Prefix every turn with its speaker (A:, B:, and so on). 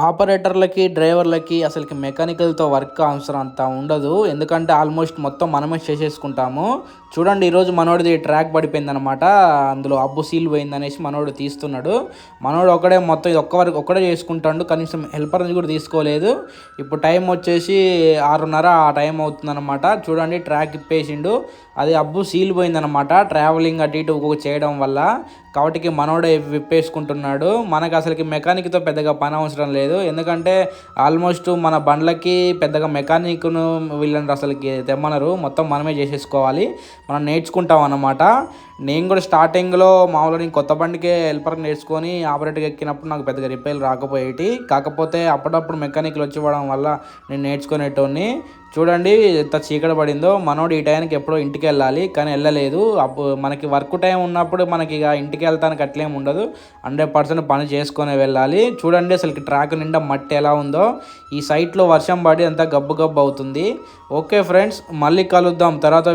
A: ఆపరేటర్లకి, డ్రైవర్లకి అసలుకి మెకానికల్‌తో వర్క్ అవసరం అంత ఉండదు. ఎందుకంటే ఆల్మోస్ట్ మొత్తం మనమే చేసేసుకుంటాము. చూడండి ఈరోజు మనోడిది ట్రాక్ పడిపోయిందనమాట. అందులో అబ్బు సీల్ పోయిందనేసి మనోడు తీస్తున్నాడు. మనోడు ఒకడే మొత్తం ఇది ఒక్కడే చేసుకుంటాడు. కనీసం హెల్పర్‌ని కూడా తీసుకోలేదు. ఇప్పుడు టైం వచ్చేసి 6:30 ఆ టైం అవుతుందనమాట. చూడండి ట్రాక్ ఇప్పేసిండు. అది అబ్బు సీల్ పోయిందనమాట. ట్రావెలింగ్ అటు ఇటు చేయడం వల్ల. కాబట్టి మనోడే విప్పేసుకుంటున్నాడు. మనకు అసలుకి మెకానిక్‌తో పెద్దగా పని అవసరం లేదు. ఎందుకంటే ఆల్మోస్ట్ మన బండ్లకి పెద్దగా మెకానిక్‌ను వీళ్ళని అసలుకి తెమ్మనరు. మొత్తం మనమే చేసేసుకోవాలి. మనం నేర్చుకుంటాం అన్నమాట. నేను కూడా స్టార్టింగ్‌లో మామూలుగా నేను కొత్త బండికే హెల్పర్‌గా నేర్చుకొని ఆపరేటర్‌గా ఎక్కినప్పుడు నాకు పెద్దగా రిపేర్లు రాకపోయేటి. కాకపోతే అప్పుడప్పుడు మెకానిక్‌లు వచ్చివ్వడం వల్ల నేను నేర్చుకునేటోడిని. చూడండి ఎంత చీకటి పడిందో. మనోడు ఈ టైంకి ఎప్పుడో ఇంటికి వెళ్ళాలి, కానీ వెళ్ళలేదు. మనకి వర్క్ టైం ఉన్నప్పుడు మనకి ఇక ఇంటికి వెళ్తానికి అట్లేం ఉండదు. 100% పని చేసుకొని వెళ్ళాలి. చూడండి అసలుకి ట్రాక్ నిండా మట్టి ఎలా ఉందో. ఈ సైట్లో వర్షం పడి అంతా గబ్బు గబ్బు అవుతుంది. ఓకే ఫ్రెండ్స్, మళ్ళీ కలుద్దాం తర్వాత.